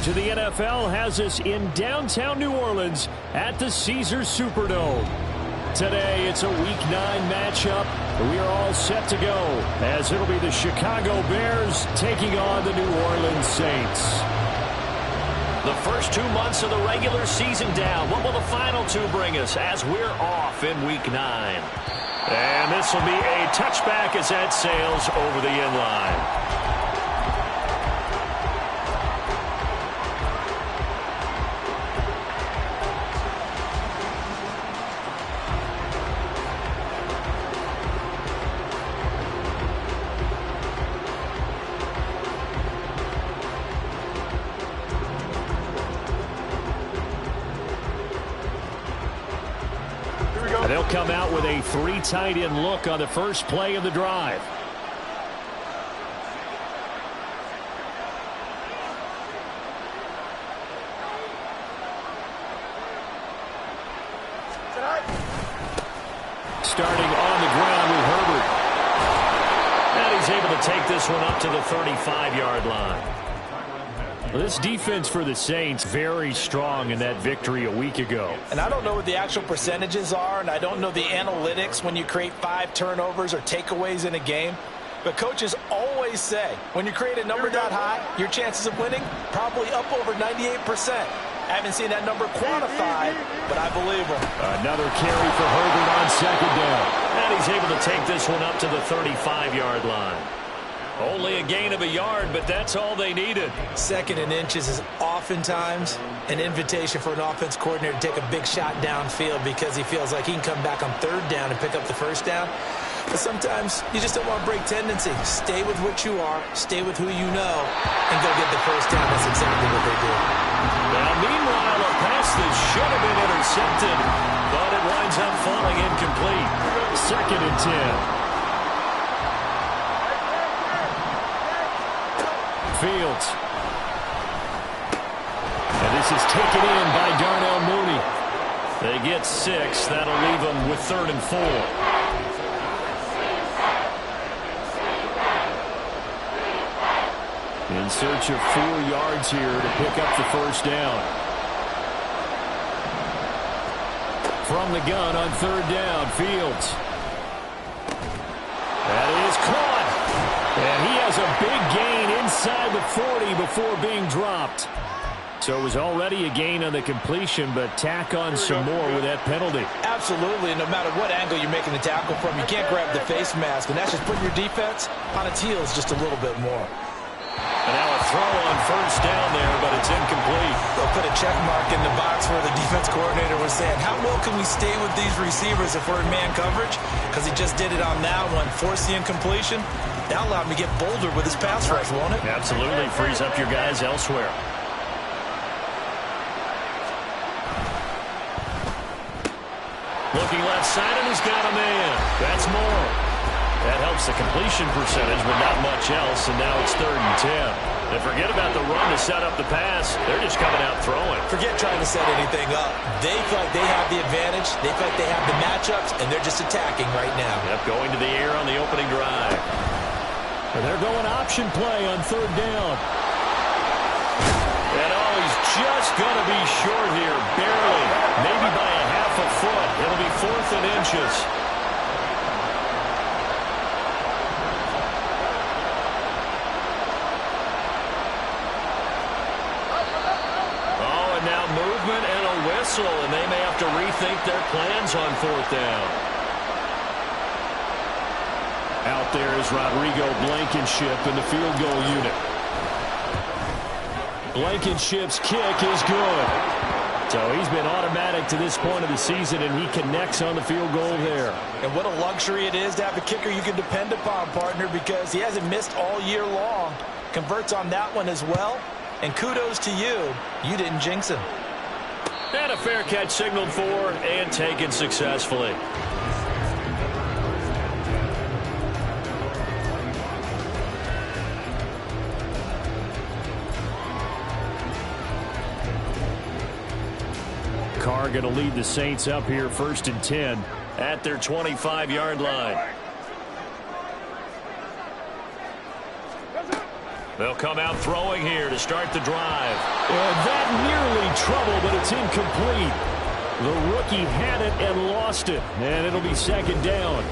to the NFL has us in downtown New Orleans at the Caesars Superdome. Today, it's a Week 9 matchup. We are all set to go as it'll be the Chicago Bears taking on the New Orleans Saints. The first 2 months of the regular season down. What will the final 2 bring us as we're off in Week 9? And this will be a touchback as that sails over the end line. They'll come out with a 3 tight end look on the first play of the drive. Starting on the ground with Herbert. And he's able to take this one up to the 35-yard line. Well, this defense for the Saints very strong in that victory a week ago. And I don't know what the actual percentages are, and I don't know the analytics when you create 5 turnovers or takeaways in a game. But coaches always say, when you create a number that high, your chances of winning probably up over 98%. I haven't seen that number quantified, but I believe him. Another carry for Herbert on second down. And he's able to take this one up to the 35-yard line. Only a gain of a yard, but that's all they needed. 2nd and inches is oftentimes an invitation for an offense coordinator to take a big shot downfield because he feels like he can come back on 3rd down and pick up the 1st down. But sometimes you just don't want to break tendency. Stay with what you are, stay with who you know, and go get the 1st down. That's exactly what they did. Now, meanwhile, a pass that should have been intercepted, but it winds up falling incomplete. 2nd and 10. Fields. And this is taken in by Darnell Mooney. They get 6. That'll leave them with 3rd and 4. In search of 4 yards here to pick up the 1st down. From the gun on 3rd down, Fields. That is caught. And he has a big gain inside the 40 before being dropped. So it was already a gain on the completion, but tack on some more with that penalty. Absolutely, and no matter what angle you're making the tackle from, you can't grab the face mask, and that's just putting your defense on its heels just a little bit more. And now a throw on 1st down there, but it's incomplete. They'll put a check mark in the box where the defense coordinator was saying, how well can we stay with these receivers if we're in man coverage? Because he just did it on that one, forced the incompletion. That allowed him to get bolder with his pass rush, won't it? Absolutely. Frees up your guys elsewhere. Looking left side, and he's got a man. That's more. That helps the completion percentage, but not much else, and now it's 3rd and 10. And forget about the run to set up the pass. They're just coming out throwing. Forget trying to set anything up. They feel like they have the advantage. They feel like they have the matchups, and they're just attacking right now. Yep, going to the air on the opening drive. And they're going option play on 3rd down. And he's just going to be short here, barely. Maybe by a half a foot. It'll be 4th and inches. Oh, and now movement and a whistle, and they may have to rethink their plans on 4th down. Out there is Rodrigo Blankenship in the field goal unit. Blankenship's kick is good. So he's been automatic to this point of the season, and he connects on the field goal there. And what a luxury it is to have a kicker you can depend upon, partner, because he hasn't missed all year long. Converts on that one as well. And kudos to you. You didn't jinx him. And a fair catch signaled for and taken successfully. Carr going to lead the Saints up here 1st and 10 at their 25-yard line. They'll come out throwing here to start the drive. And that nearly trouble, but it's incomplete. The rookie had it and lost it, and it'll be second down.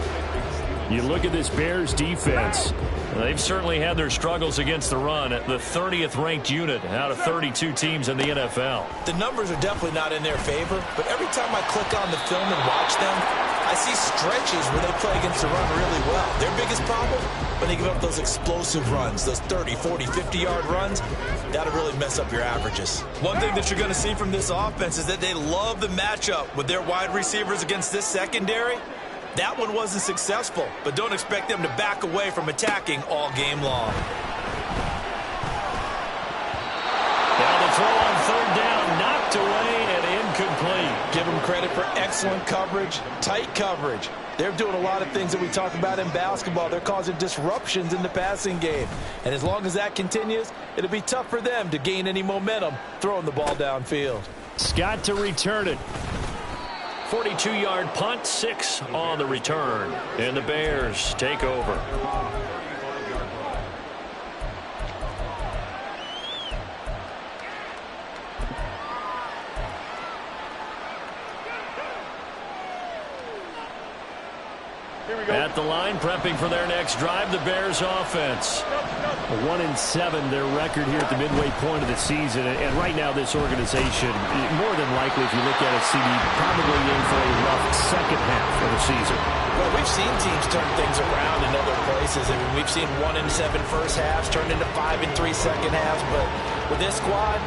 You look at this Bears defense. They've certainly had their struggles against the run. The 30th ranked unit out of 32 teams in the NFL. The numbers are definitely not in their favor, but every time I click on the film and watch them, I see stretches where they play against the run really well. Their biggest problem, when they give up those explosive runs, those 30, 40, 50-yard runs, that'll really mess up your averages. One thing that you're going to see from this offense is that they love the matchup with their wide receivers against this secondary. That one wasn't successful, but don't expect them to back away from attacking all game long. Now the throw on third down, knocked away and incomplete. Give them credit for excellent coverage, tight coverage. They're doing a lot of things that we talk about in basketball. They're causing disruptions in the passing game. And as long as that continues, it'll be tough for them to gain any momentum throwing the ball downfield. Scott to return it. 42-yard punt, 6 on the return. And the Bears take over. At the line, prepping for their next drive, the Bears offense. 1-7, their record here at the midway point of the season. And right now, this organization, more than likely, if you look at it, CD, probably in for a rough second half of the season. Well, we've seen teams turn things around in other places. I mean, we've seen 1-7 first halves turned into 5-3 second halves. But with this squad,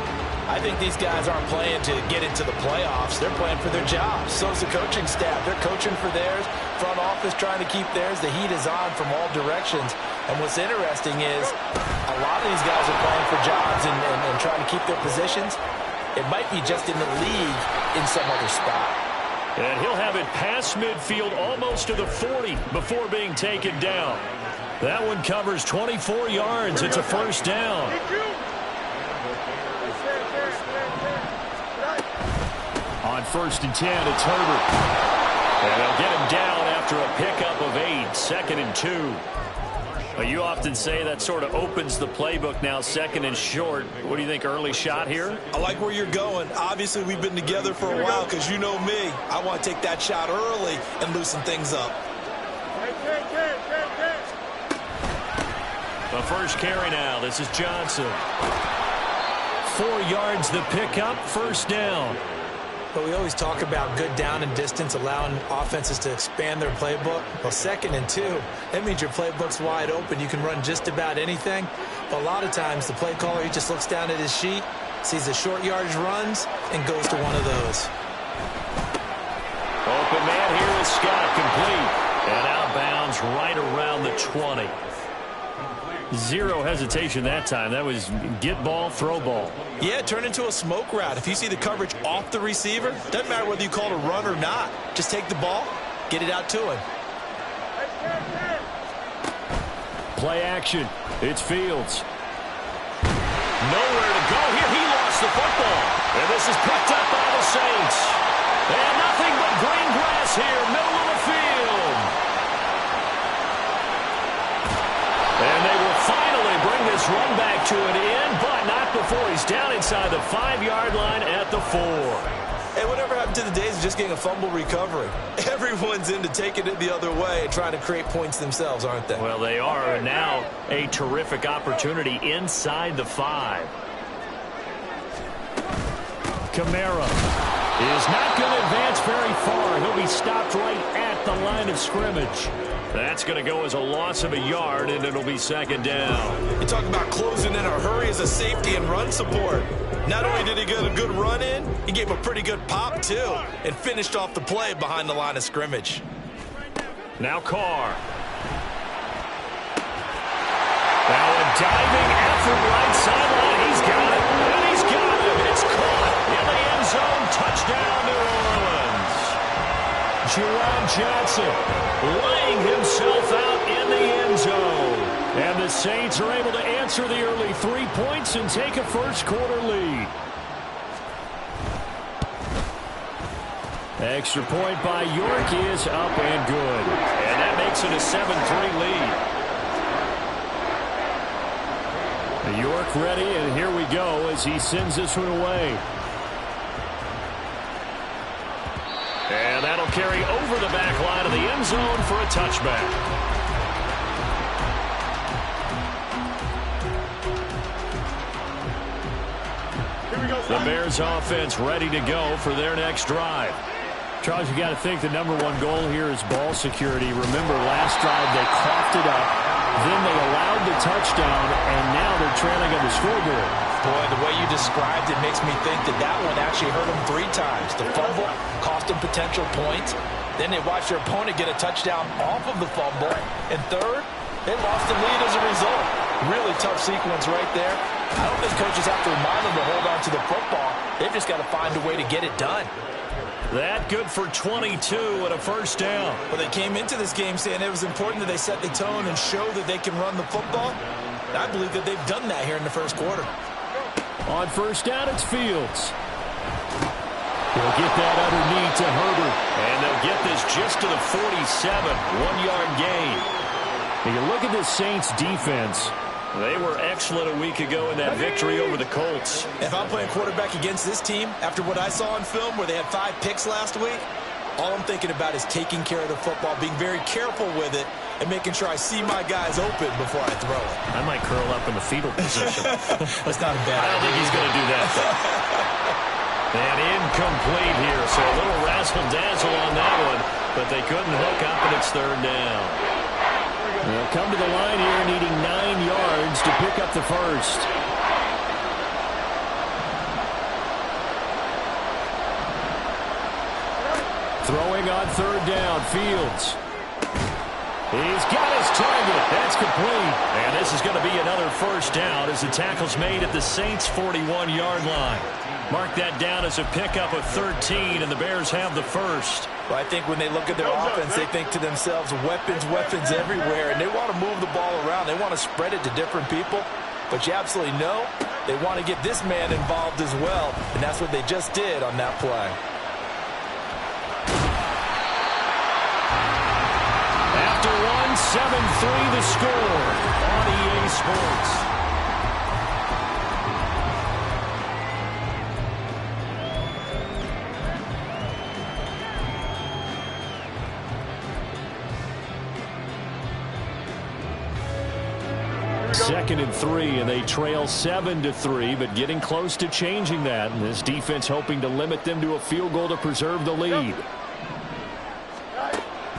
I think these guys aren't playing to get into the playoffs. They're playing for their jobs. So is the coaching staff. They're coaching for theirs. Front office trying to keep theirs. The heat is on from all directions. And what's interesting is a lot of these guys are playing for jobs and trying to keep their positions. It might be just in the league in some other spot. And he'll have it past midfield almost to the 40 before being taken down. That one covers 24 yards. It's a first down. On 1st and 10, it's Herbert. And they'll get him down after a pickup of 8, 2nd and 2. Well, you often say that sort of opens the playbook now, 2nd and short. What do you think, early shot here? I like where you're going. Obviously, we've been together for a while because you know me. I want to take that shot early and loosen things up. The first carry now. This is Johnson. 4 yards the pickup, first down. But we always talk about good down and distance, allowing offenses to expand their playbook. Well, 2nd and 2, that means your playbook's wide open. You can run just about anything. But a lot of times, the play caller, he just looks down at his sheet, sees the short yardage runs, and goes to one of those. Open man here is Scott, complete. And outbounds right around the 20. Zero hesitation that time. That was get ball, throw ball. Yeah, turn into a smoke route. If you see the coverage off the receiver, doesn't matter whether you call it a run or not. Just take the ball, get it out to him. Play action. It's Fields. Nowhere to go here. He lost the football. And this is picked up by the Saints. And nothing but green grass here, middle of the field. And they will finally bring this run back to an end, but not before he's down inside the 5-yard line at the 4. Hey, whatever happened to the days of just getting a fumble recovery? Everyone's into taking it the other way and trying to create points themselves, aren't they? Well, they are. And now a terrific opportunity inside the 5. Kamara is not going to advance very far. He'll be stopped right at the line of scrimmage. That's going to go as a loss of a yard, and it'll be 2nd down. You talk about closing in a hurry as a safety and run support. Not only did he get a good run in, he gave a pretty good pop, too, and finished off the play behind the line of scrimmage. Now Carr. Now a diving effort right sideline. He's got it, and he's got it. It's caught in the end zone. Touchdown, New Orleans. Jerron Johnson laying himself out in the end zone. And the Saints are able to answer the early 3 points and take a first-quarter lead. Extra point by York is up and good. And that makes it a 7-3 lead. York ready, and here we go as he sends this one away. And that'll carry over the back line of the end zone for a touchback. The Bears offense ready to go for their next drive. Charles, you got to think the number one goal here is ball security. Remember, last drive they coughed it up, then they allowed the touchdown, and now they're trailing on the scoreboard. Boy, the way you described it makes me think that that one actually hurt them 3 times. The fumble cost them potential points. Then they watched their opponent get a touchdown off of the fumble. And third, they lost the lead as a result. Really tough sequence right there. I don't think coaches have to remind them to hold on to the football. They've just got to find a way to get it done. That good for 22 and a first down. Well, they came into this game saying it was important that they set the tone and show that they can run the football. I believe that they've done that here in the first quarter. On first down, it's Fields. He'll get that underneath to Herbert. And they'll get this just to the 47, 1-yard gain. And you look at this Saints defense. They were excellent a week ago in that victory over the Colts. If I'm playing quarterback against this team, after what I saw on film where they had 5 picks last week, all I'm thinking about is taking care of the football, being very careful with it, and making sure I see my guys open before I throw it. I might curl up in the fetal position. That's not a bad idea. I don't think he's going to do that, though. And incomplete here, so a little razzle-dazzle on that one, but they couldn't hook up, and it's third down. They'll come to the line here needing 9 yards to pick up the first. Throwing on third down, Fields. He's got his target. That's complete. And this is going to be another first down as the tackle's made at the Saints' 41-yard line. Mark that down as a pickup of 13, and the Bears have the first. Well, I think when they look at their offense, they think to themselves, weapons, weapons everywhere, and they want to move the ball around. They want to spread it to different people. But you absolutely know they want to get this man involved as well, and that's what they just did on that play. After 1, 7-3 the score on EA Sports. Second and 3, and they trail 7-3, but getting close to changing that. And this defense hoping to limit them to a field goal to preserve the lead.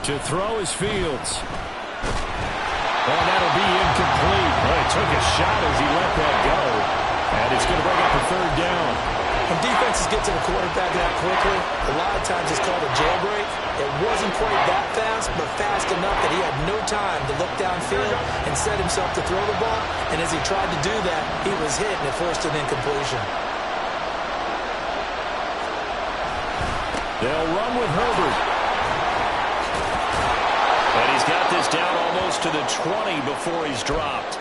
To throw is Fields. And that'll be incomplete. Well, he took a shot as he let that go. And it's going to bring up a third down. When defenses get to the quarterback that quickly, a lot of times it's called a jailbreak. It wasn't quite that fast, but fast enough that he had no time to look downfield and set himself to throw the ball. And as he tried to do that, he was hit and it forced an incompletion. They'll run with Herbert. And he's got this down almost to the 20 before he's dropped.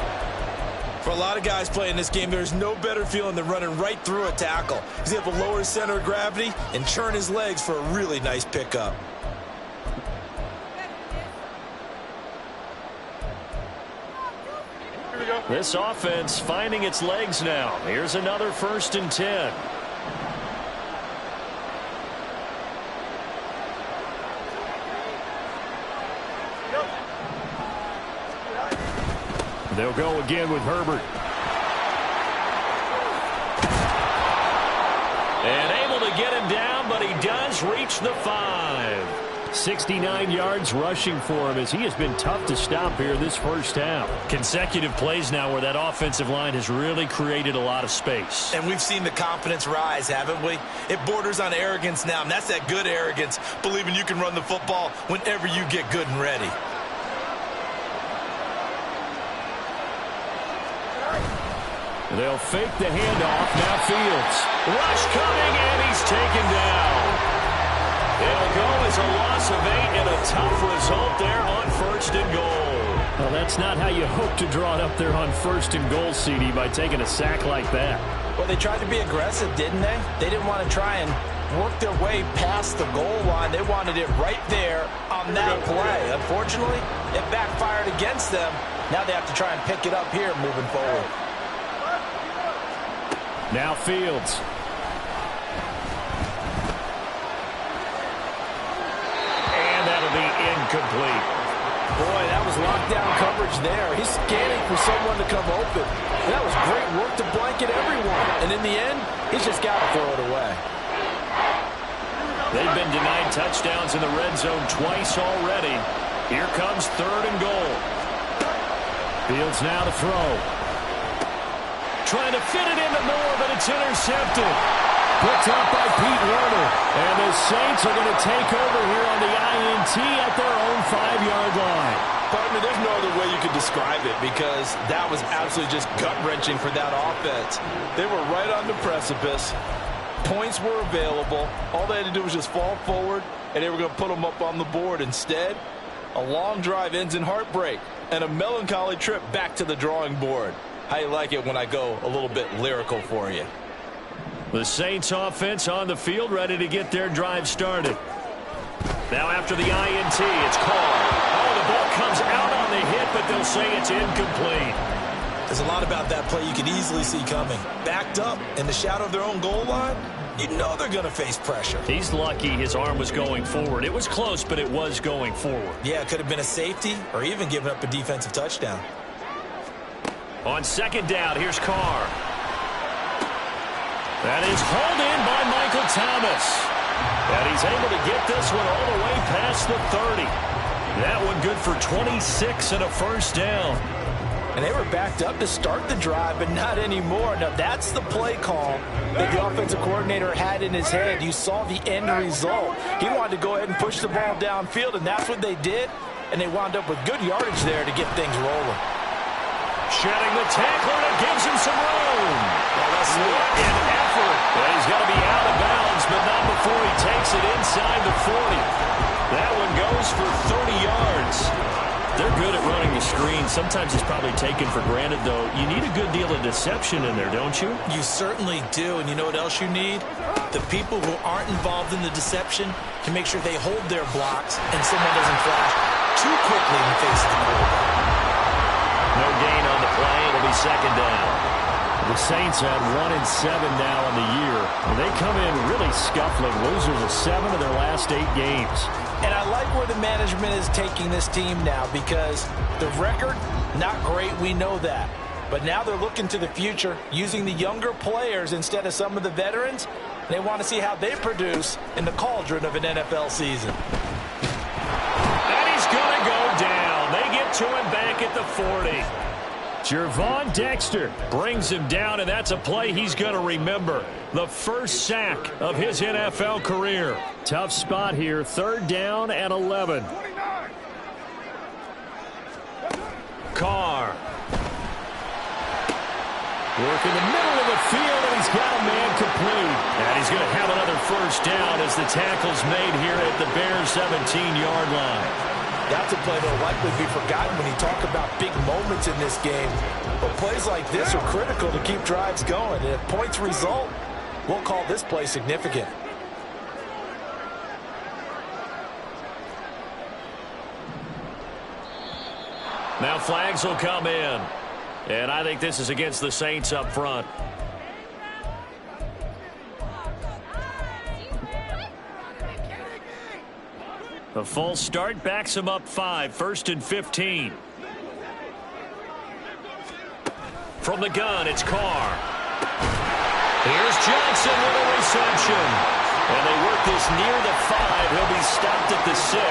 For a lot of guys playing this game, there's no better feeling than running right through a tackle. He's able to lower his center of gravity and churn his legs for a really nice pickup. This offense finding its legs now. Here's another 1st and 10. They'll go again with Herbert. And able to get him down, but he does reach the 5. 69 yards rushing for him as he has been tough to stop here this first half. Consecutive plays now where that offensive line has really created a lot of space. And we've seen the confidence rise, haven't we? It borders on arrogance now, and that's that good arrogance, believing you can run the football whenever you get good and ready. They'll fake the handoff. Now Fields. Rush coming, and he's taken down. It'll go as a loss of 8 and a tough result there on 1st and goal. Well, that's not how you hope to draw it up there on 1st and goal, CD, by taking a sack like that. Well, they tried to be aggressive, didn't they? They didn't want to try and work their way past the goal line. They wanted it right there on that play. Unfortunately, it backfired against them. Now they have to try and pick it up here moving forward. Now Fields. And that'll be incomplete. Boy, that was lockdown coverage there. He's scanning for someone to come open. And that was great work to blanket everyone. And in the end, he's just got to throw it away. They've been denied touchdowns in the red zone twice already. Here comes 3rd and goal. Fields now to throw. Trying to fit it into Moore, but it's intercepted. Picked up by Pete Werner. And the Saints are going to take over here on the INT at their own 5-yard line. Partner, there's no other way you could describe it because that was absolutely just gut-wrenching for that offense. They were right on the precipice. Points were available. All they had to do was just fall forward, and they were going to put them up on the board. Instead, a long drive ends in heartbreak and a melancholy trip back to the drawing board. How you like it when I go a little bit lyrical for you? The Saints offense on the field, ready to get their drive started. Now after the INT, it's called. Oh, the ball comes out on the hit, but they'll say it's incomplete. There's a lot about that play you could easily see coming. Backed up in the shadow of their own goal line, you know they're going to face pressure. He's lucky his arm was going forward. It was close, but it was going forward. Yeah, it could have been a safety or even given up a defensive touchdown. On 2nd down, here's Carr. That is hauled in by Michael Thomas. And he's able to get this one all the way past the 30. That one good for 26 and a 1st down. And they were backed up to start the drive, but not anymore. Now, that's the play call that the offensive coordinator had in his head. You saw the end result. He wanted to go ahead and push the ball downfield, and that's what they did. And they wound up with good yardage there to get things rolling. Shedding the tackler that gives him some room. Well, that's what an effort. Well, he's got to be out of bounds, but not before he takes it inside the 40. That one goes for 30 yards. They're good at running the screen. Sometimes it's probably taken for granted, though. You need a good deal of deception in there, don't you? You certainly do. And you know what else you need? The people who aren't involved in the deception can make sure they hold their blocks and someone doesn't flash too quickly in the face of the quarterback. No gain on the play. It'll be 2nd down. The Saints had 1-7 now in the year. And they come in really scuffling. Losers of 7 of their last 8 games. And I like where the management is taking this team now because the record, not great, we know that. But now they're looking to the future, using the younger players instead of some of the veterans. They want to see how they produce in the cauldron of an NFL season. And he's going to go down. They get to him back at the 40. Gervon Dexter brings him down, and that's a play he's going to remember. The first sack of his NFL career. Tough spot here, 3rd down and 11. Carr. Work in the middle of the field, and he's got a man complete. And he's going to have another 1st down as the tackle's made here at the Bears' 17-yard line. That's a play that will likely be forgotten when you talk about big moments in this game. But plays like this are critical to keep drives going. And if points result, we'll call this play significant. Now flags will come in. And I think this is against the Saints up front. The false start backs him up 5, 1st and 15. From the gun, it's Carr. Here's Johnson with a reception. And they work this near the 5. He'll be stopped at the 6.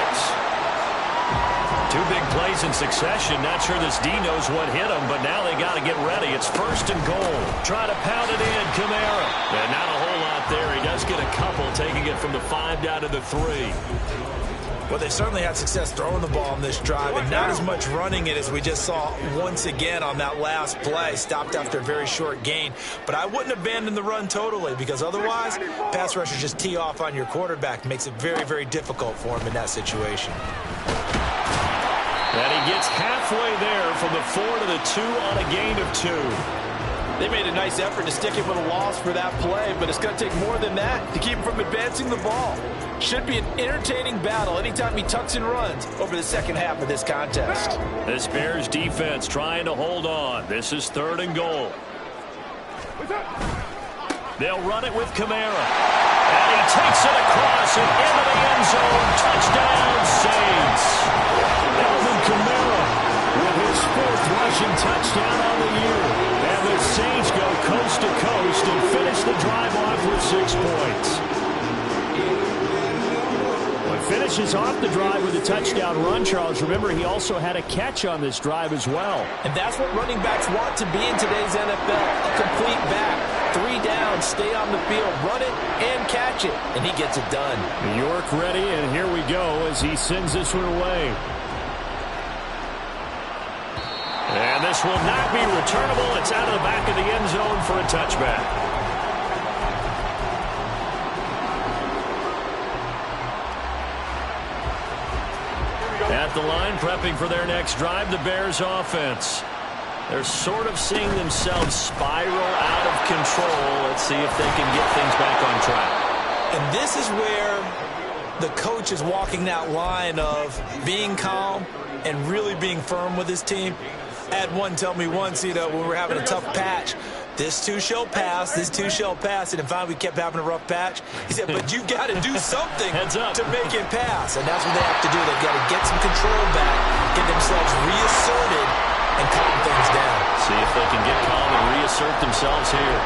2 big plays in succession. Not sure this D knows what hit him, but now they got to get ready. It's 1st and goal. Try to pound it in, Kamara. And not a whole lot there. He does get a couple, taking it from the 5 down to the 3. Well, they certainly had success throwing the ball on this drive, and not as much running it as we just saw once again on that last play. Stopped after a very short gain. But I wouldn't abandon the run totally, because otherwise, pass rushers just tee off on your quarterback. Makes it very, very difficult for him in that situation. And he gets halfway there from the 4 to the 2 on a gain of 2. They made a nice effort to stick him with a loss for that play, but it's going to take more than that to keep him from advancing the ball. Should be an entertaining battle anytime he tucks and runs over the second half of this contest. This Bears defense trying to hold on. This is 3rd and goal. They'll run it with Kamara. And he takes it across and into the end zone. Touchdown, Saints. Alvin Kamara with his 4th rushing touchdown on the year. And the Saints go coast to coast and finish the drive off with 6 points. Finishes off the drive with a touchdown run, Charles. Remember, he also had a catch on this drive as well. And that's what running backs want to be in today's NFL. A complete back. 3 down, stay on the field, run it, and catch it. And he gets it done. York ready, and here we go as he sends this one away. And this will not be returnable. It's out of the back of the end zone for a touchback. At the line, prepping for their next drive, the Bears offense. They're sort of seeing themselves spiral out of control. Let's see if they can get things back on track. And this is where the coach is walking that line of being calm and really being firm with his team. I had one tell me once, when we were having a tough patch, this too shall pass, this too shall pass, and finally we kept having a rough patch. He said, but you got to do something to make it pass, and that's what they have to do. They've got to get some control back, get themselves reasserted, and calm things down. See if they can get calm and reassert themselves here.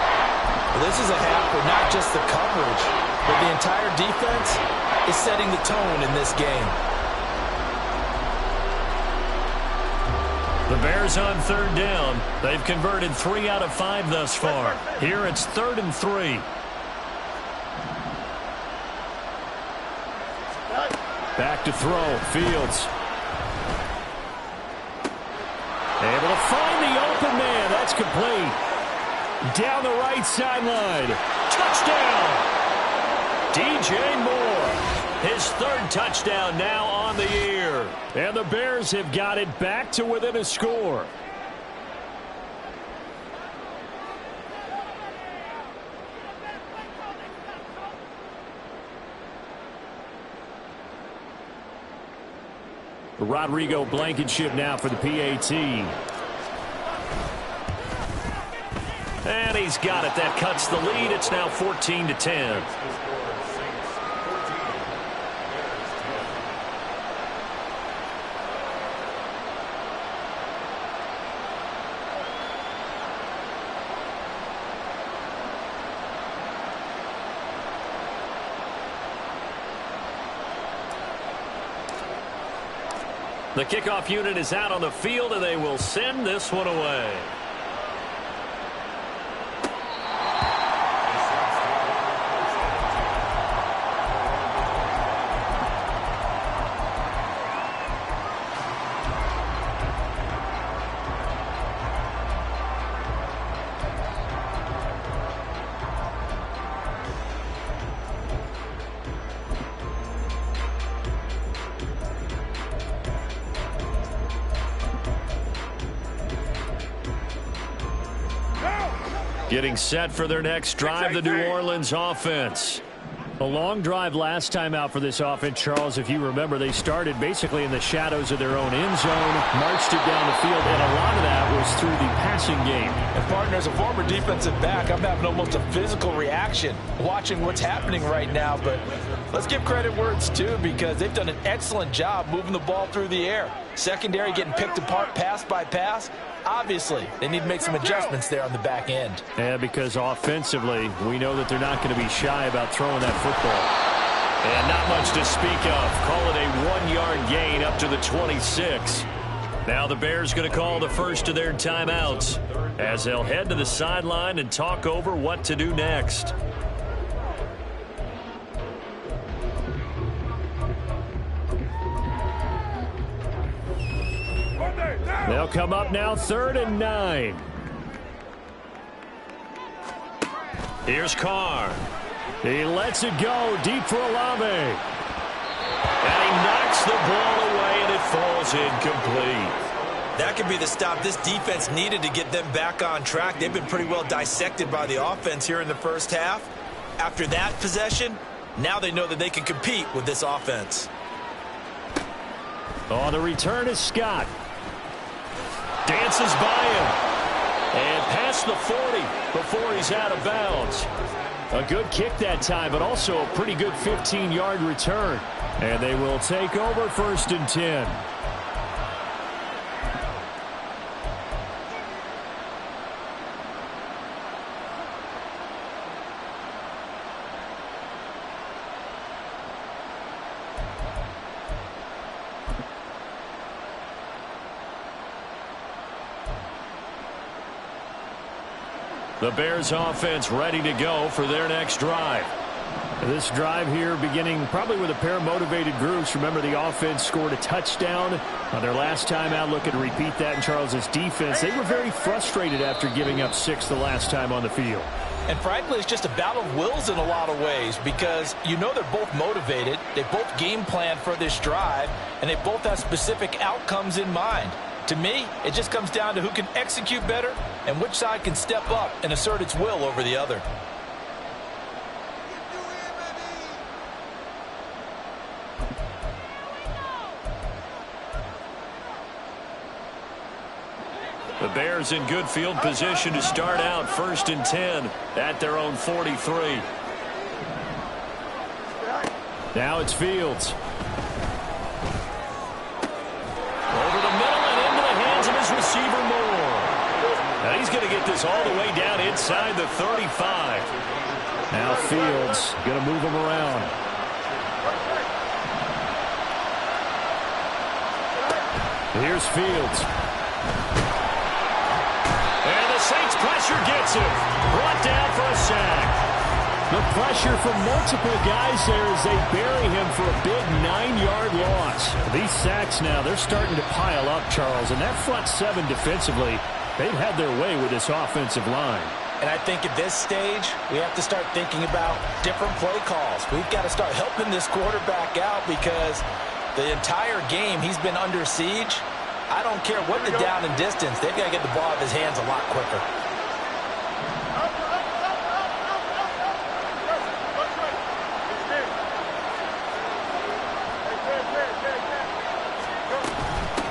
Well, this is a half where not just the coverage, but the entire defense is setting the tone in this game. The Bears on 3rd down. They've converted 3 out of 5 thus far. Here it's 3rd and 3. Back to throw. Fields. Able to find the open man. That's complete. Down the right sideline. Touchdown. DJ Moore. His 3rd touchdown now on the year. And the Bears have got it back to within a score. Rodrigo Blankenship now for the PAT. And he's got it. That cuts the lead. It's now 14-10. The kickoff unit is out on the field, and they will send this one away. Getting set for their next drive, the New Orleans offense. A long drive last time out for this offense, Charles. If you remember, they started basically in the shadows of their own end zone, marched it down the field, and a lot of that was through the passing game. And, partner, as a former defensive back, I'm having almost a physical reaction watching what's happening right now. But let's give credit where it's due, because they've done an excellent job moving the ball through the air. Secondary getting picked apart pass by pass. Obviously, they need to make some adjustments there on the back end. Yeah, because offensively, we know that they're not going to be shy about throwing that football. And not much to speak of. Call it a 1-yard gain up to the 26. Now the Bears going to call the first of their timeouts as they'll head to the sideline and talk over what to do next. They'll come up now 3rd and 9. Here's Carr. He lets it go deep for Olave. And he knocks the ball away, and it falls incomplete. That could be the stop this defense needed to get them back on track. They've been pretty well dissected by the offense here in the first half. After that possession, now they know that they can compete with this offense. Oh, the return is Scott. Dances by him. And past the 40 before he's out of bounds. A good kick that time, but also a pretty good 15-yard return. And they will take over 1st and 10. The Bears offense ready to go for their next drive. This drive here beginning probably with a pair of motivated groups. Remember, the offense scored a touchdown on their last time out. Looking to repeat that in Charles's defense. They were very frustrated after giving up 6 the last time on the field. And frankly, it's just a battle of wills in a lot of ways because you know they're both motivated. They both game plan for this drive, and they both have specific outcomes in mind. To me, it just comes down to who can execute better and which side can step up and assert its will over the other. The Bears in good field position to start out 1st and 10 at their own 43. Now it's Fields. Over the middle and into the hands of his receiver Moore. Now he's going to get this all the way down inside the 35. Now Fields going to move him around. Here's Fields. And the Saints pressure gets him. Brought down for a sack. The pressure from multiple guys there as they bury him for a big 9-yard loss. These sacks now, they're starting to pile up, Charles. And that front 7 defensively, they've had their way with this offensive line. And I think at this stage, we have to start thinking about different play calls. We've got to start helping this quarterback out because the entire game he's been under siege. I don't care what the down and distance. They've got to get the ball out of his hands a lot quicker.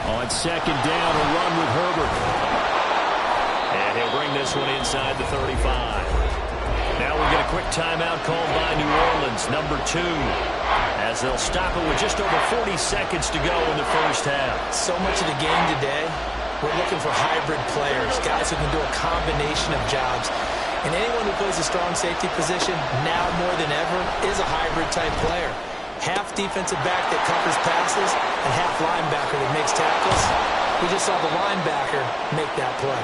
On 2nd down, a run with Herbert. And he'll bring this one inside the 35. Now we get a quick timeout called by New Orleans, number 2. As they'll stop it with just over 40 seconds to go in the first half. So much of the game today, we're looking for hybrid players, guys who can do a combination of jobs. And anyone who plays a strong safety position, now more than ever, is a hybrid type player. Half defensive back that covers passes and half linebacker that makes tackles. We just saw the linebacker make that play.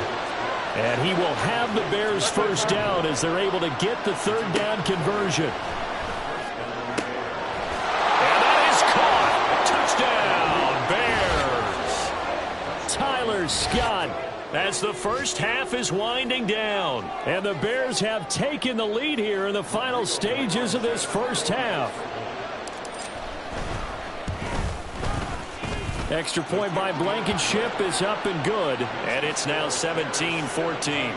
And he will have the Bears first down as they're able to get the 3rd down conversion. And that is caught. Touchdown, Bears. Tyler Scott as the first half is winding down. And the Bears have taken the lead here in the final stages of this first half. Extra point by Blankenship is up and good. And it's now 17-14.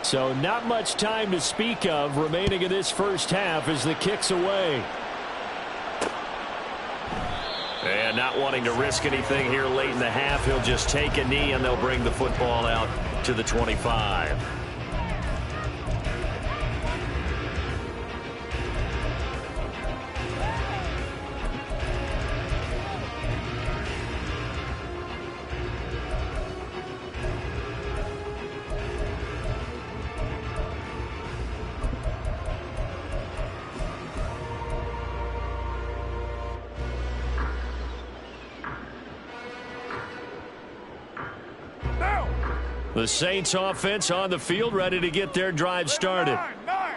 So not much time to speak of remaining in this first half as the kick's away. And not wanting to risk anything here late in the half, he'll just take a knee and they'll bring the football out to the 25. The Saints offense on the field ready to get their drive started.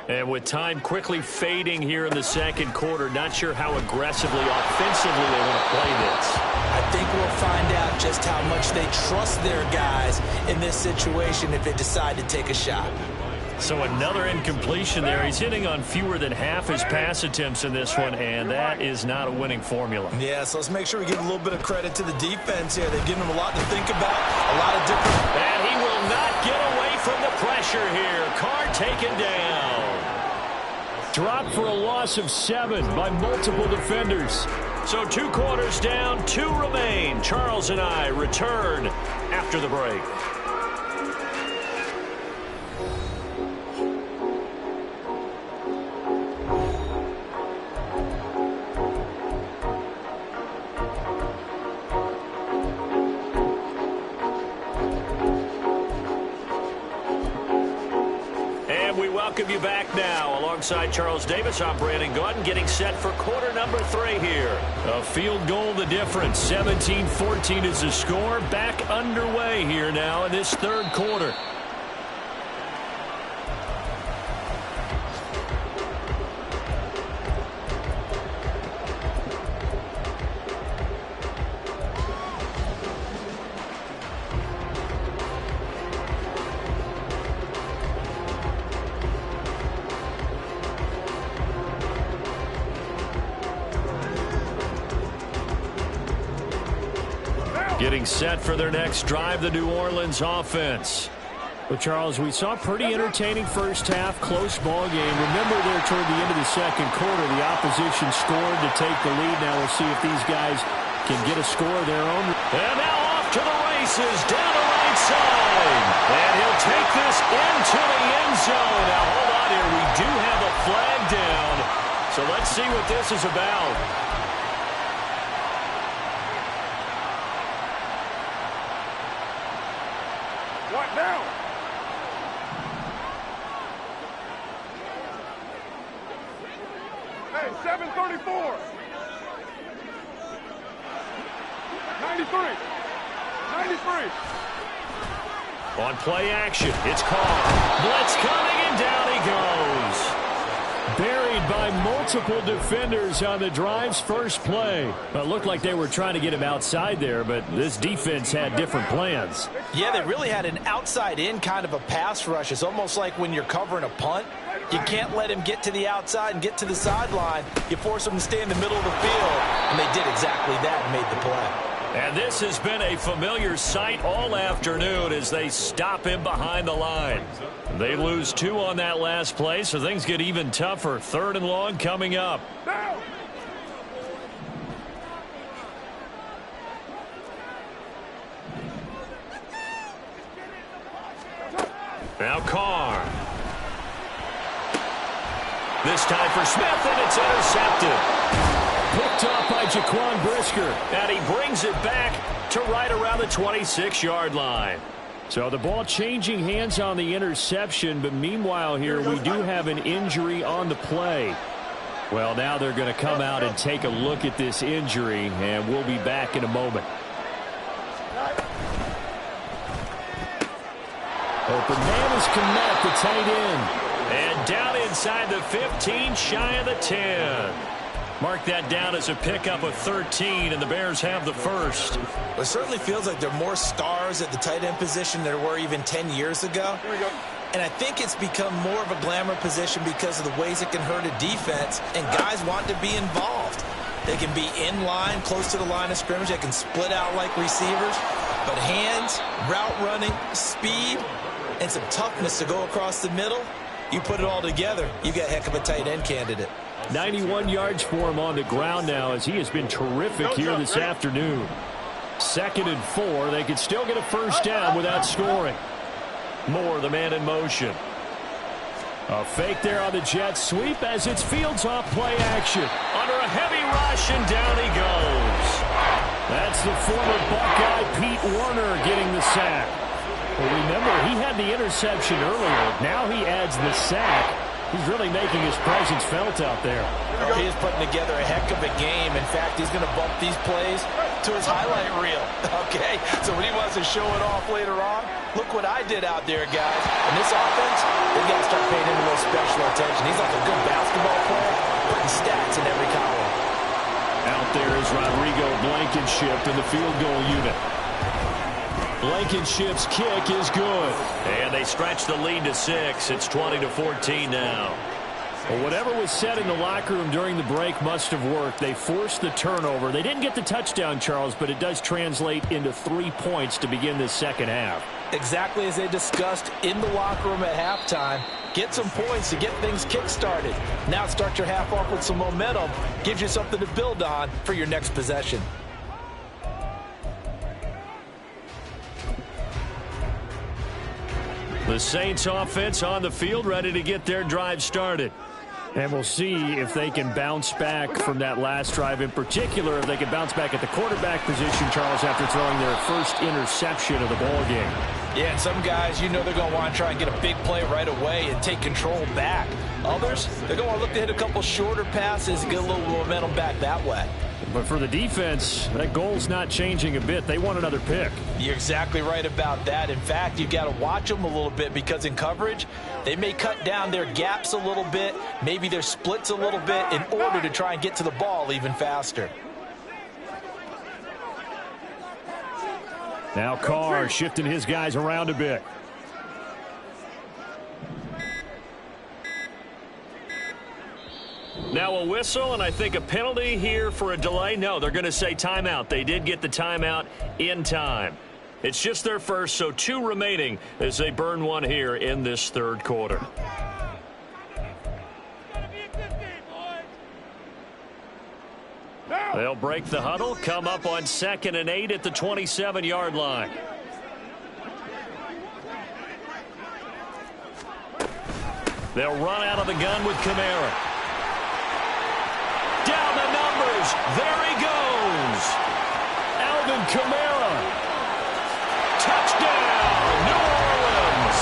And with time quickly fading here in the second quarter, not sure how aggressively, offensively they want to play this. I think we'll find out just how much they trust their guys in this situation if they decide to take a shot. So another incompletion there. He's hitting on fewer than half his pass attempts in this one, and that is not a winning formula. Yeah, so let's make sure we give a little bit of credit to the defense here. They've given him a lot to think about, a lot of different... And he will not get away from the pressure here. Carr taken down. Dropped for a loss of 7 by multiple defenders. So 2 quarters down, 2 remain. Charles and I return after the break. Welcome you back now. Alongside Charles Davis, I'm Brandon Gaudin, getting set for quarter number 3 here. A field goal the difference. 17-14 is the score. Back underway here now in this third quarter. Getting set for their next drive, the New Orleans offense. Well, Charles, we saw a pretty entertaining first half, close ball game. Remember there toward the end of the second quarter, the opposition scored to take the lead. Now we'll see if these guys can get a score of their own. And now off to the races, down the right side. And he'll take this into the end zone. Now hold on here, we do have a flag down. So let's see what this is about. What now? Hey, 734. 93. 93. On play action, it's Carr. Blitz coming, and down he goes. Buried by multiple defenders on the drive's first play. Well, it looked like they were trying to get him outside there, but this defense had different plans. Yeah, they really had an outside-in kind of a pass rush. It's almost like when you're covering a punt. You can't let him get to the outside and get to the sideline. You force him to stay in the middle of the field, and they did exactly that and made the play. And this has been a familiar sight all afternoon as they stop him behind the line. They lose 2 on that last play, so things get even tougher. 3rd and long coming up. Now Carr. This time for Smith, and it's intercepted. Picked up by Jaquan Brisker. And he brings it back to right around the 26-yard line. So the ball changing hands on the interception, but meanwhile here we do have an injury on the play. Well, now they're going to come out and take a look at this injury, and we'll be back in a moment. Open man is Kmet, the tight end. And down inside the 15, shy of the 10. Mark that down as a pickup of 13, and the Bears have the first. Well, it certainly feels like there are more stars at the tight end position than there were even 10 years ago. And I think it's become more of a glamour position because of the ways it can hurt a defense, and guys want to be involved. They can be in line, close to the line of scrimmage. They can split out like receivers. But hands, route running, speed, and some toughness to go across the middle, you put it all together, you got a heck of a tight end candidate. 91 yards for him on the ground now as he has been terrific here this afternoon. 2nd and 4. They could still get a first down without scoring. Moore, the man in motion. A fake there on the jet sweep as it's Fields off play action. Under a heavy rush, and down he goes. That's the former Buckeye Pete Warner getting the sack. Well, remember, he had the interception earlier. Now he adds the sack. He's really making his presence felt out there. He is putting together a heck of a game. In fact, he's going to bump these plays to his highlight reel. Okay? So when he wants to show it off later on, look what I did out there, guys. In this offense, they got to start paying him a little special attention. He's like a good basketball player, putting stats in every column. Out there is Rodrigo Blankenship in the field goal unit. Blankenship's kick is good. And they stretch the lead to 6. It's 20-14 now. Well, whatever was said in the locker room during the break must have worked. They forced the turnover. They didn't get the touchdown, Charles, but it does translate into 3 points to begin this second half. Exactly as they discussed in the locker room at halftime. Get some points to get things kick-started. Now start your half off with some momentum. Gives you something to build on for your next possession. The Saints offense on the field, ready to get their drive started. And we'll see if they can bounce back from that last drive, in particular if they can bounce back at the quarterback position, Charles, after throwing their first interception of the ball game. Yeah, and some guys, you know they're going to want to try and get a big play right away and take control back. Others, they're going to look to hit a couple shorter passes and get a little momentum back that way. But for the defense, that goal's not changing a bit. They want another pick. You're exactly right about that. In fact, you've got to watch them a little bit because in coverage, they may cut down their gaps a little bit, maybe their splits a little bit in order to try and get to the ball even faster. Now Carr shifting his guys around a bit. Now a whistle, and I think a penalty here for a delay. No, they're going to say timeout. They did get the timeout in time. It's just their first, so 2 remaining as they burn one here in this third quarter. They'll break the huddle, come up on 2nd and 8 at the 27-yard line. They'll run out of the gun with Kamara. Down the numbers. There he goes. Alvin Kamara. Touchdown, New Orleans.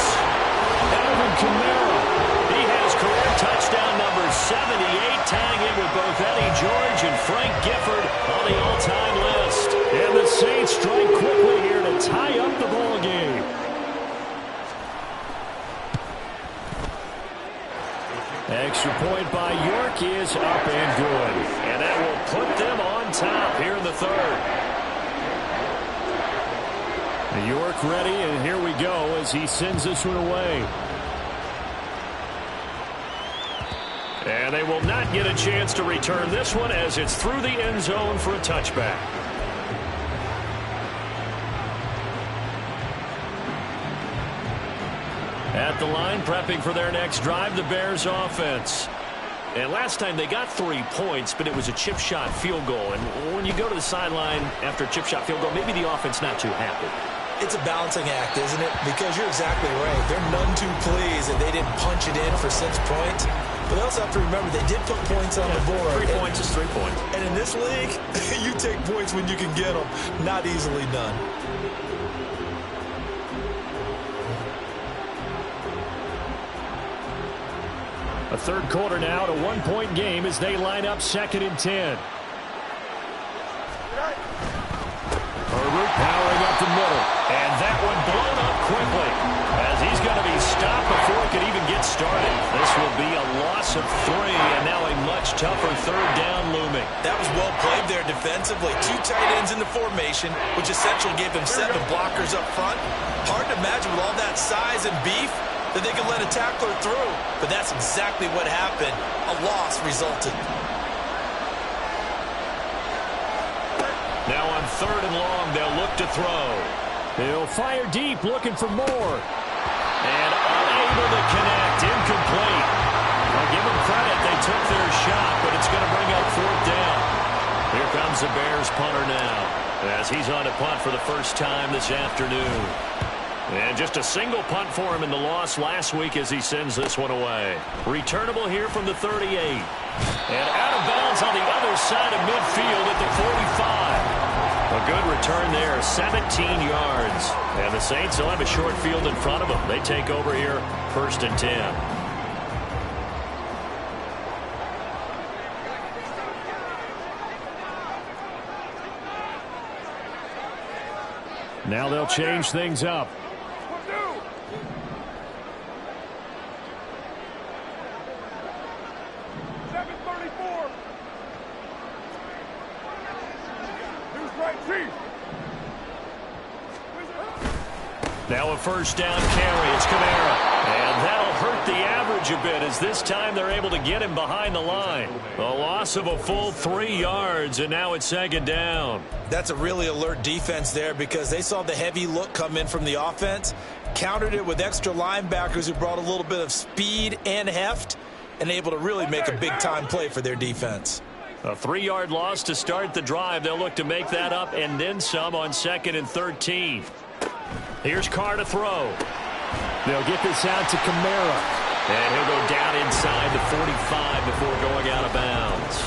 Alvin Kamara. He has career touchdown number 78, tying in with both Eddie George and Frank Gifford on the all-time list. And the Saints strike quickly here to tie up the ball game. Extra point by York is up and good. And that will put them on top here in the third. York ready, and here we go as he sends this one away. And they will not get a chance to return this one as it's through the end zone for a touchback. At the line, prepping for their next drive, the Bears offense. And last time they got 3 points, but it was a chip shot field goal. And when you go to the sideline after a chip shot field goal, maybe the offense not too happy. It's a balancing act, isn't it? Because you're exactly right. They're none too pleased that they didn't punch it in for 6 points. But they also have to remember they did put points on the board. 3 points is 3 points. And in this league, you take points when you can get them. Not easily done. A third quarter now, to 1-point game as they line up 2nd and 10. Herbert powering up the middle. And that one blown up quickly as he's going to be stopped before it could even get started. This will be a loss of 3 and now a much tougher third down looming. That was well played there defensively. 2 tight ends in the formation, which essentially gave them 7 blockers up front. Hard to imagine with all that size and beef that they could let a tackler through. But that's exactly what happened. A loss resulted. Now on 3rd and long, they'll look to throw. They'll fire deep, looking for more. And unable to connect, incomplete. I'll give them credit, they took their shot, but it's going to bring up 4th down. Here comes the Bears punter now, as he's on to punt for the first time this afternoon. And just a single punt for him in the loss last week as he sends this one away. Returnable here from the 38. And out of bounds on the other side of midfield at the 45. A good return there, 17 yards. And the Saints will have a short field in front of them. They take over here, 1st and 10. Now they'll change things up. 734. Who's right, Chief? Now a first down carry. It's Kamara. And that'll hurt the average a bit as this time they're able to get him behind the line. A loss of a full 3 yards, and now it's second down. That's a really alert defense there because they saw the heavy look come in from the offense, countered it with extra linebackers who brought a little bit of speed and heft, and able to really make a big-time play for their defense. A 3-yard loss to start the drive. They'll look to make that up and then some on 2nd and 13. Here's Carr to throw. They'll get this out to Kamara. And he'll go down inside the 45 before going out of bounds.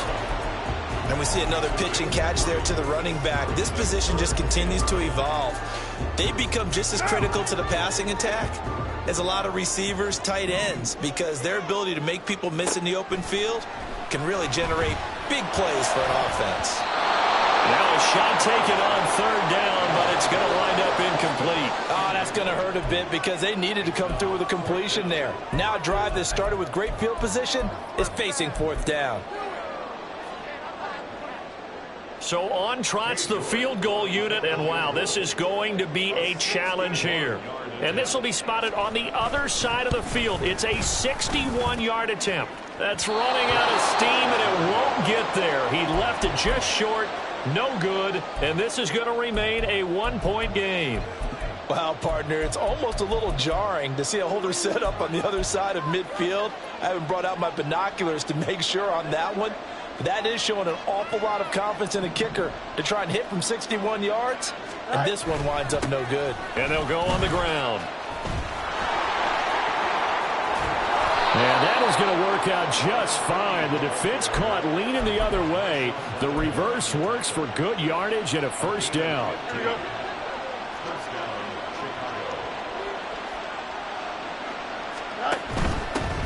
And we see another pitch and catch there to the running back. This position just continues to evolve. They become just as critical to the passing attack as a lot of receivers, tight ends, because their ability to make people miss in the open field can really generate big plays for an offense. Now a shot taken on 3rd down, but it's going to wind up incomplete. Oh, that's going to hurt a bit because they needed to come through with a completion there. Now a drive that started with great field position is facing 4th down. So on trots the field goal unit, and wow, this is going to be a challenge here. And this will be spotted on the other side of the field. It's a 61-yard attempt. That's running out of steam, and it won't get there. He left it just short, no good, and this is going to remain a 1-point game. Wow, partner, it's almost a little jarring to see a holder set up on the other side of midfield. I haven't brought out my binoculars to make sure on that one. That is showing an awful lot of confidence in a kicker to try and hit from 61 yards. And this one winds up no good. And they'll go on the ground. And that is going to work out just fine. The defense caught leaning the other way. The reverse works for good yardage and a first down.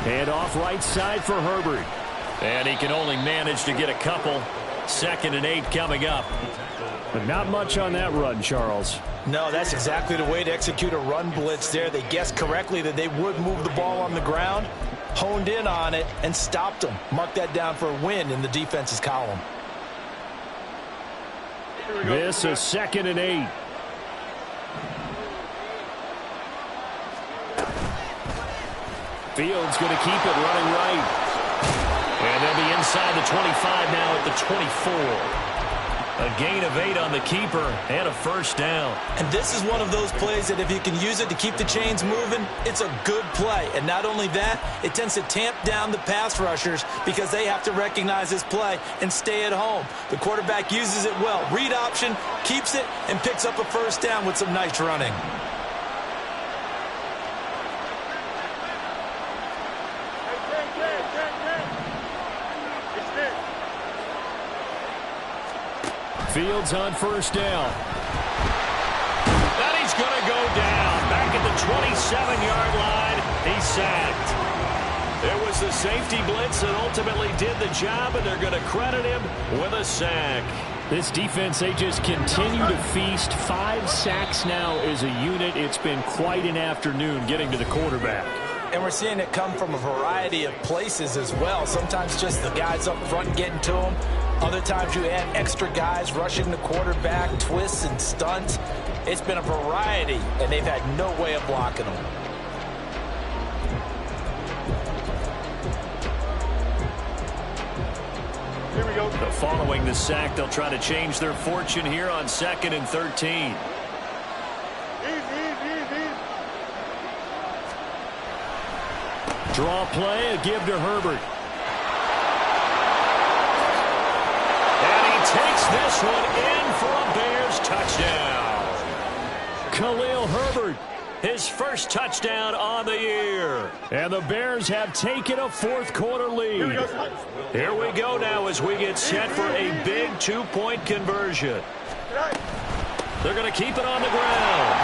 And off right side for Herbert. And he can only manage to get a couple. 2nd and 8 coming up. But not much on that run, Charles. No, that's exactly the way to execute a run blitz there. They guessed correctly that they would move the ball on the ground, honed in on it, and stopped them. Mark that down for a win in the defense's column. This is 2nd and 8. Fields going to keep it running right. And they'll be inside the 25 now at the 24. A gain of 8 on the keeper and a first down. And this is one of those plays that if you can use it to keep the chains moving, it's a good play. And not only that, it tends to tamp down the pass rushers because they have to recognize this play and stay at home. The quarterback uses it well. Read option, keeps it, and picks up a first down with some nice running. Fields on first down. And he's going to go down. Back at the 27-yard line. He's sacked. It was the safety blitz that ultimately did the job, and they're going to credit him with a sack. This defense, they just continue to feast. 5 sacks now as a unit. It's been quite an afternoon getting to the quarterback. And we're seeing it come from a variety of places as well. Sometimes just the guys up front getting to him. Other times you add extra guys rushing the quarterback, twists and stunts. It's been a variety, and they've had no way of blocking them. Here we go. Following the sack, they'll try to change their fortune here on 2nd and 13. Draw play, a give to Herbert. And he takes this one in for a Bears touchdown. Khalil Herbert. His first touchdown on the year. And the Bears have taken a 4th quarter lead. Here we go now as we get set for a big 2-point conversion. They're going to keep it on the ground.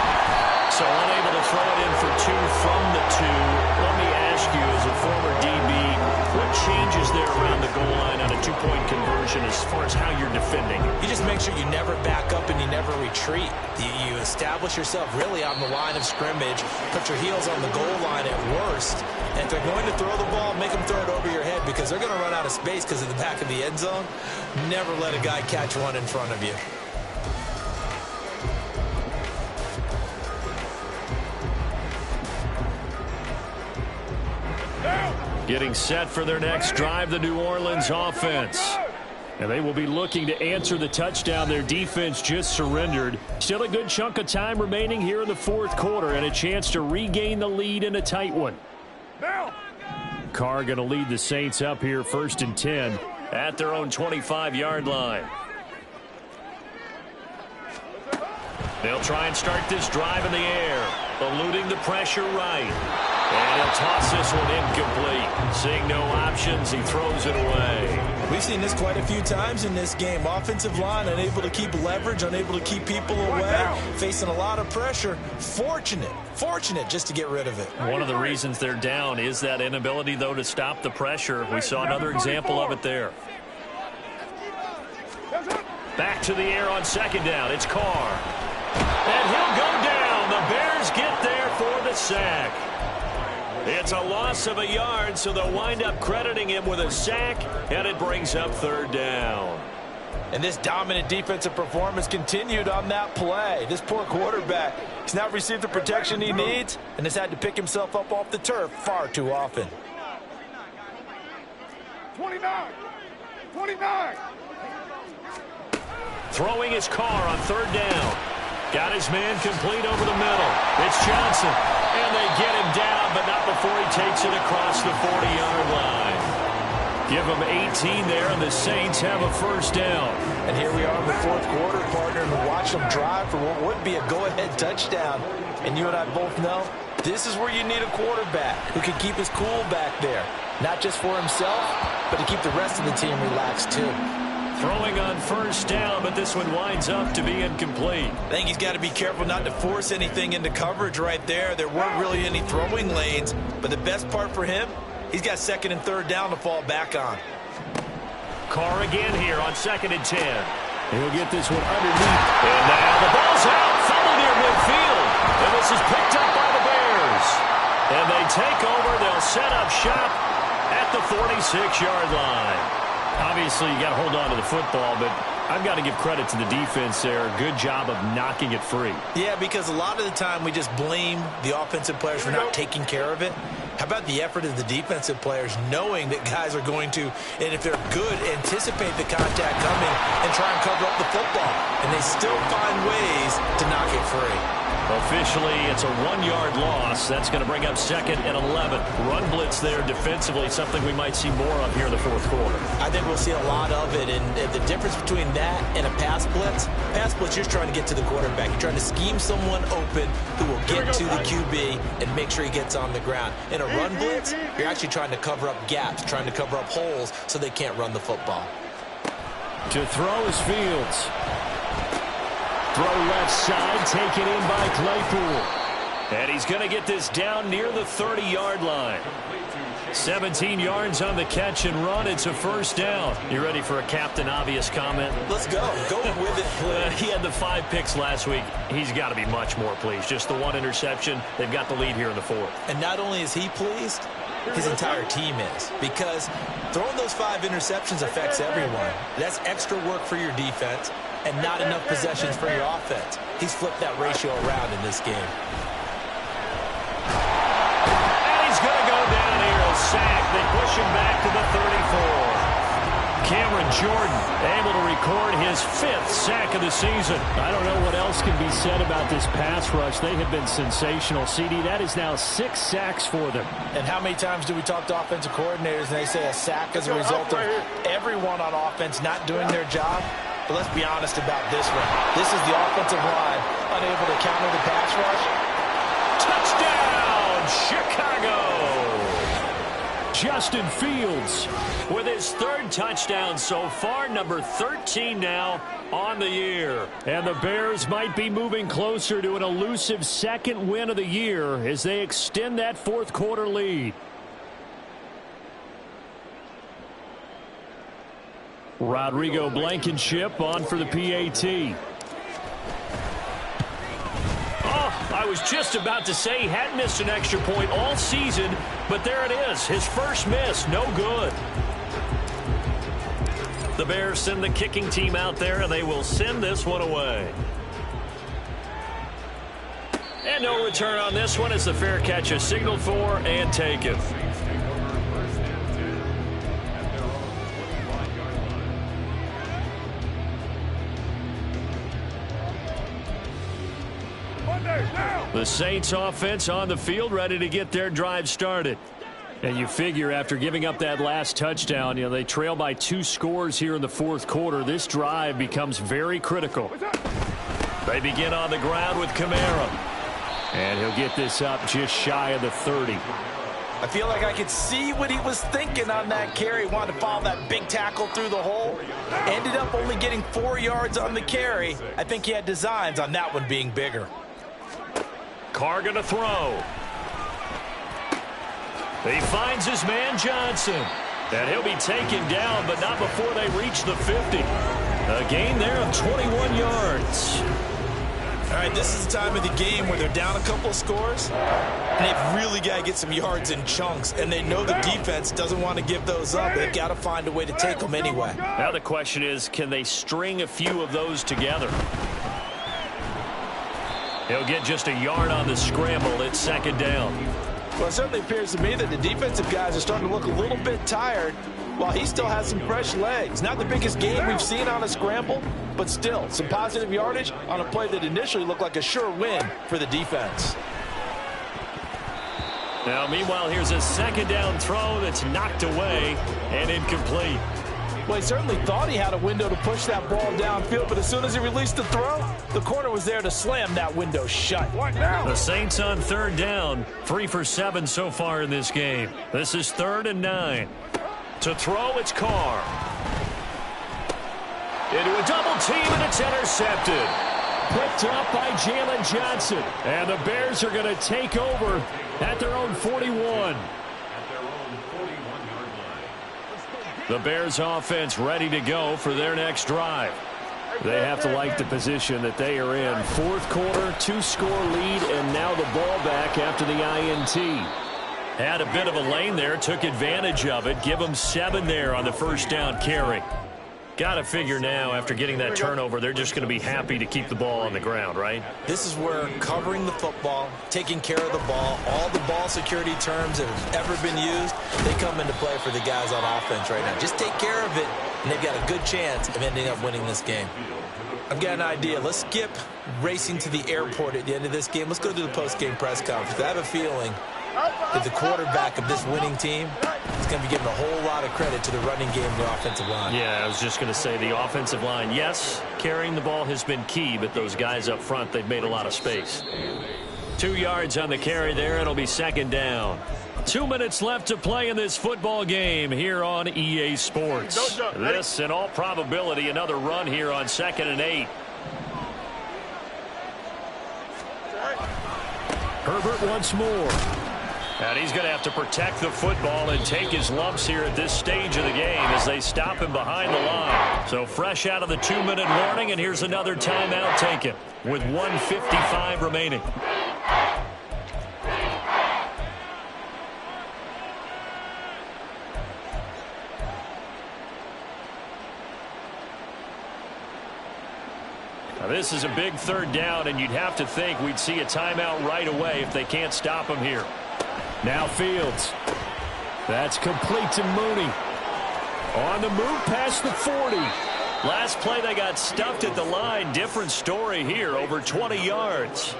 So unable to throw it in for 2 from the 2. Let me ask you, as a former DB, what changes there around the goal line on a 2-point conversion as far as how you're defending? You just make sure you never back up and you never retreat. You establish yourself really on the line of scrimmage, put your heels on the goal line at worst, and if they're going to throw the ball, make them throw it over your head because they're going to run out of space because of the back of the end zone. Never let a guy catch one in front of you. Getting set for their next drive, the New Orleans offense. And they will be looking to answer the touchdown their defense just surrendered. Still a good chunk of time remaining here in the fourth quarter and a chance to regain the lead in a tight one. Now. Carr going to lead the Saints up here 1st and 10. At their own 25-yard line. They'll try and start this drive in the air, eluding the pressure right. And he'll toss this one incomplete. Seeing no options, he throws it away. We've seen this quite a few times in this game. Offensive line unable to keep leverage, unable to keep people away, facing a lot of pressure. Fortunate just to get rid of it. One of the reasons they're down is that inability, though, to stop the pressure. We saw another example of it there. Back to the air on 2nd down. It's Carr. And he'll go down. The Bears get there for the sack. It's a loss of a yard, so they'll wind up crediting him with a sack, and it brings up 3rd down. And this dominant defensive performance continued on that play. This poor quarterback, he's not received the protection he needs and has had to pick himself up off the turf far too often. 29. 29. Throwing his Carr on 3rd down. Got his man complete over the middle. It's Johnson. And they get him down, but not before he takes it across the 40-yard line. Give him 18 there, and the Saints have a 1st down. And here we are in the 4th quarter, partner, and watch them drive for what would be a go-ahead touchdown. And you and I both know this is where you need a quarterback who can keep his cool back there. Not just for himself, but to keep the rest of the team relaxed too. Throwing on 1st down, but this one winds up to be incomplete. I think he's got to be careful not to force anything into coverage right there. There weren't really any throwing lanes, but the best part for him, he's got 2nd and 3rd down to fall back on. Carr again here on 2nd and 10. He'll get this one underneath. And now the ball's out, fumble near midfield. And this is picked up by the Bears. And they take over. They'll set up shop at the 46-yard line. Obviously, you got to hold on to the football, but I've got to give credit to the defense there. Good job of knocking it free. Yeah, because a lot of the time we just blame the offensive players for not taking care of it. How about the effort of the defensive players knowing that guys are going to, and if they're good, anticipate the contact coming and try and cover up the football. And they still find ways to knock it free. Officially, it's a 1-yard loss. That's going to bring up 2nd and 11. Run blitz there defensively, something we might see more of here in the 4th quarter. I think we'll see a lot of it, and the difference between that and a pass blitz, you're trying to get to the quarterback. You're trying to scheme someone open who will get to the QB and make sure he gets on the ground. In a run blitz, you're actually trying to cover up gaps, trying to cover up holes so they can't run the football. To throw is Fields. Throw left side, taken in by Claypool. And he's going to get this down near the 30-yard line. 17 yards on the catch and run. It's a 1st down. You ready for a Captain Obvious comment? Let's go. Go with it, please. He had the 5 picks last week. He's got to be much more pleased. Just the 1 interception. They've got the lead here in the 4th. And not only is he pleased, his entire team is. Because throwing those 5 interceptions affects everyone. That's extra work for your defense and not enough possessions for your offense. He's flipped that ratio around in this game. And he's going to go down here. A sack. They push him back to the 34. Cameron Jordan able to record his 5th sack of the season. I don't know what else can be said about this pass rush. They have been sensational. CD, that is now 6 sacks for them. And how many times do we talk to offensive coordinators and they say a sack as a result of everyone on offense not doing their job? But let's be honest about this one. This is the offensive line unable to counter the pass rush. Touchdown, Chicago! Justin Fields with his 3rd touchdown so far, number 13 now on the year. And the Bears might be moving closer to an elusive 2nd win of the year as they extend that 4th quarter lead. Rodrigo Blankenship on for the PAT. Oh, I was just about to say he hadn't missed an extra point all season, but there it is. His first miss, no good. The Bears send the kicking team out there, and they will send this one away. And no return on this one as the fair catch is signaled for and taken. The Saints offense on the field, ready to get their drive started. And you figure after giving up that last touchdown, they trail by 2 scores here in the fourth quarter. This drive becomes very critical. They begin on the ground with Kamara. And he'll get this up just shy of the 30. I feel like I could see what he was thinking on that carry. Wanted to follow that big tackle through the hole. Ended up only getting 4 yards on the carry. I think he had designs on that one being bigger. Carr going to throw. He finds his man Johnson. And he'll be taken down, but not before they reach the 50. A gain there of 21 yards. All right, this is the time of the game where they're down a couple of scores, and they've really got to get some yards in chunks, and they know the defense doesn't want to give those up. They've got to find a way to take them anyway. Now the question is, can they string a few of those together? He'll get just a yard on the scramble. It's second down. Well, it certainly appears to me that the defensive guys are starting to look a little bit tired while he still has some fresh legs. Not the biggest game we've seen on a scramble, but still some positive yardage on a play that initially looked like a sure win for the defense. Now, meanwhile, here's a second down throw that's knocked away and incomplete. Well, he certainly thought he had a window to push that ball downfield, but as soon as he released the throw, the corner was there to slam that window shut. The Saints on third down, 3 for 7 so far in this game. This is 3rd and 9. To throw, it's Carr. Into a double team, and it's intercepted. Picked up by Jalen Johnson. And the Bears are going to take over at their own 41. The Bears offense ready to go for their next drive. They have to like the position that they are in. Fourth quarter, 2-score lead, and now the ball back after the INT. Had a bit of a lane there, took advantage of it. Give them 7 there on the first down carry. Got to figure now, after getting that turnover, they're just going to be happy to keep the ball on the ground, right? This is where covering the football, taking care of the ball, all the ball security terms that have ever been used, they come into play for the guys on offense right now. Just take care of it, and they've got a good chance of ending up winning this game. I've got an idea. Let's skip racing to the airport at the end of this game. Let's go to the post-game press conference. I have a feeling that the quarterback of this winning team is going to be giving a whole lot of credit to the running game and the offensive line. Yeah, I was just going to say the offensive line, yes, carrying the ball has been key, but those guys up front, they've made a lot of space. 2 yards on the carry there. It'll be second down. 2 minutes left to play in this football game here on EA Sports. This, in all probability, another run here on 2nd and 8. Herbert once more. And he's going to have to protect the football and take his lumps here at this stage of the game as they stop him behind the line. So fresh out of the 2-minute warning, and here's another timeout taken with 1:55 remaining. Now this is a big third down, and you'd have to think we'd see a timeout right away if they can't stop him here. Now Fields. That's complete to Mooney. On the move past the 40. Last play they got stuffed at the line. Different story here, over 20 yards.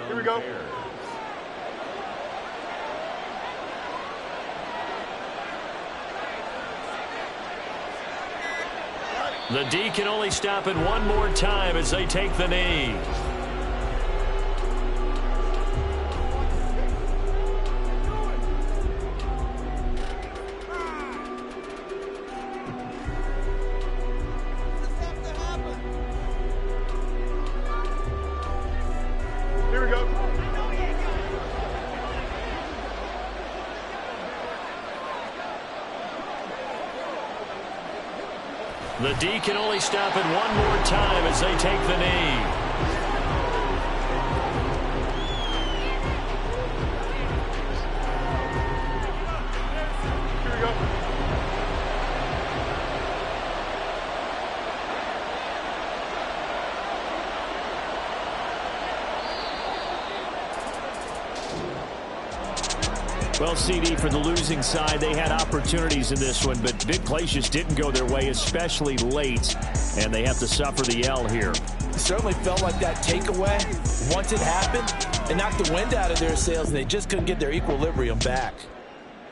Here we go. The D can only stop it one more time as they take the knee. Here we go. The D can only stop it one more time as they take the knee. Here we go. Well, CD, for the losing side, they had opportunities in this one, but big plays just didn't go their way, especially late, and they have to suffer the L here. It certainly felt like that takeaway, once it happened, it knocked the wind out of their sails, and they just couldn't get their equilibrium back.